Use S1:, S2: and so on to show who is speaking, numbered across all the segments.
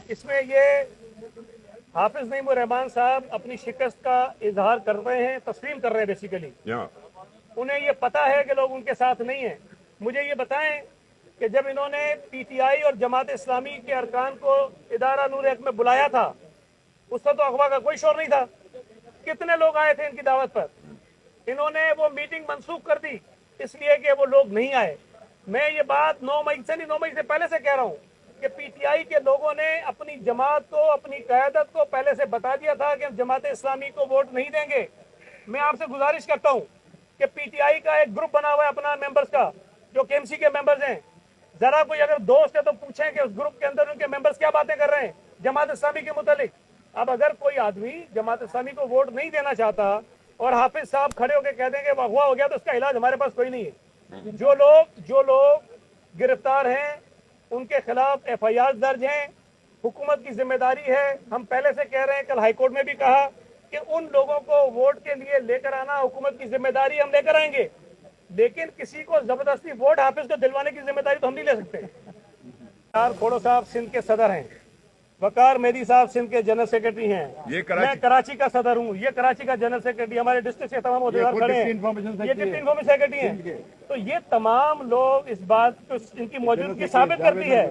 S1: इसमें ये हाफिज नईम रहमान साहब अपनी शिकस्त का इजहार कर रहे हैं, तस्लीम कर रहे हैं बेसिकली। उन्हें ये पता है कि लोग उनके साथ नहीं हैं। मुझे ये बताएं कि जब इन्होंने पीटीआई और जमात इस्लामी के अरकान को इदारा नूर हक में बुलाया था, उस वक्त तो अगवा का कोई शोर नहीं था। कितने लोग आए थे इनकी दावत पर? इन्होंने वो मीटिंग मंसूख कर दी इसलिए कि वो लोग नहीं आए। मैं ये बात 9 मई से नहीं, 9 मई से पहले से कह रहा हूँ कि पीटीआई के लोगों ने अपनी जमात को, अपनी क़यादत को पहले से बता दिया था कि हम जमात इस्लामी को वोट नहीं देंगे। मैं आपसे गुजारिश करता हूँ कि पीटीआई का एक ग्रुप बना हुआ है अपना मेंबर्स का, जो केएमसी के मेंबर्स हैं। जरा कोई अगर दोस्त है तो पूछें कि उस ग्रुप के अंदर उनके मेंबर्स क्या बातें कर रहे हैं जमात इस्लामी के मुतालिक। अब अगर कोई आदमी जमात इस्लामी को वोट नहीं देना चाहता और हाफिज साहब खड़े होकर कह देंगे अगवा हो गया, तो इसका इलाज हमारे पास कोई नहीं है। जो लोग गिरफ्तार हैं उनके खिलाफ FIR दर्ज हैं, हुकूमत की जिम्मेदारी है। हम पहले से कह रहे हैं, कल हाईकोर्ट में भी कहा कि उन लोगों को वोट के लिए लेकर आना हुकूमत की जिम्मेदारी, हम लेकर आएंगे। लेकिन किसी को जबरदस्ती वोट हाफिज को दिलवाने की जिम्मेदारी तो हम नहीं ले सकते। वकार खोड़ो साहब सिंध के सदर हैं, वकार मेहदी साहब सिंध के जनरल सेक्रेटरी हैं, मैं कराची का सदर हूँ, ये कराची का जनरल सेक्रेटरी, हमारे डिस्ट्रिक्ट से तमाम अहदेदार खड़े हैं, ये डिप्टी इन्फॉर्मेशन सेक्रेटरी हैं। तो ये तमाम लोग इस बात को, इनकी मौजूदगी साबित करती है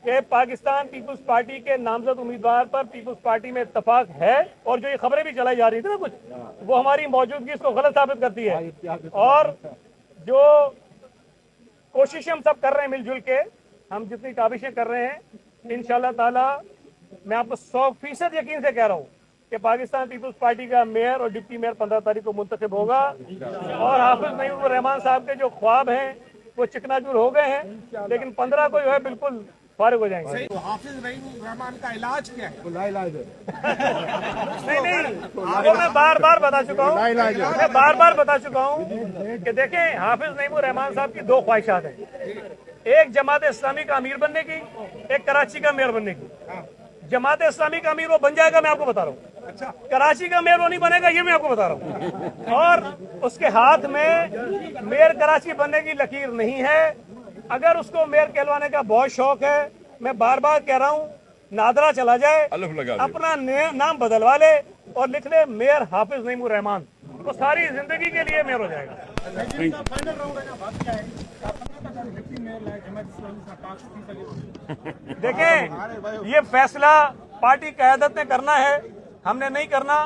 S1: कि पाकिस्तान पीपुल्स पार्टी के नामजद उम्मीदवार पर पीपुल्स पार्टी में इत्तेफाक है। और जो ये खबरें भी चलाई जा रही थी ना कुछ, वो हमारी मौजूदगी इसको गलत साबित करती है। और जो कोशिश हम सब कर रहे हैं मिलजुल के, हम जितनी काबिशें कर रहे हैं, इंशाल्लाह ताला मैं आपको 100% यकीन से कह रहा हूँ कि पाकिस्तान पीपुल्स पार्टी का मेयर और डिप्टी मेयर 15 तारीख को मुंतखब होगा। और हाफिज नईम रहमान साहब के जो ख्वाब हैं वो चिकनाचूर हो गए हैं, लेकिन 15 को जो है बिल्कुल फारिग हो जाएंगे।
S2: तो हाफिज नईम रहमान का इलाज क्या है?
S1: इलाज है नहीं, वो मैं बार बार बता चुका हूँ, मैं बार बार बता चुका हूँ कि देखें, हाफिज नईम रहमान साहब की 2 ख्वाहिशात हैं, एक जमात इस्लामी का अमीर बनने की, एक कराची का मेयर बनने की। जमात इस्लामी का अमीर वो बन जाएगा, मैं आपको बता रहा हूँ। अच्छा, कराची का मेयर वो नहीं बनेगा, ये मैं आपको बता रहा हूँ। और उसके हाथ में मेयर कराची बनने की लकीर नहीं है। अगर उसको मेयर कहलवाने का बहुत शौक है, मैं बार बार कह रहा हूँ, नादरा चला जाए, अपना नाम बदलवा ले और लिख ले मेयर हाफिज नईम रहमान, तो सारी जिंदगी के लिए मेयर हो जाएगा। देखें, ये फैसला पार्टी क़यादत ने करना है, हमने नहीं करना।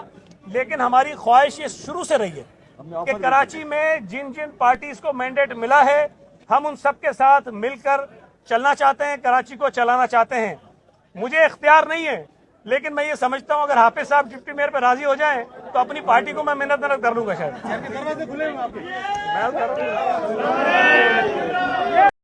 S1: लेकिन हमारी ख्वाहिश ये शुरू से रही है कि कराची में जिन जिन पार्टीज को मैंडेट मिला है, हम उन सब के साथ मिलकर चलना चाहते हैं, कराची को चलाना चाहते हैं। मुझे इख्तियार नहीं है, लेकिन मैं ये समझता हूँ अगर हाफिज साहब डिप्टी मेयर पे राजी हो जाएं तो अपनी पार्टी को मैं मेहनत कर लूंगा शायद।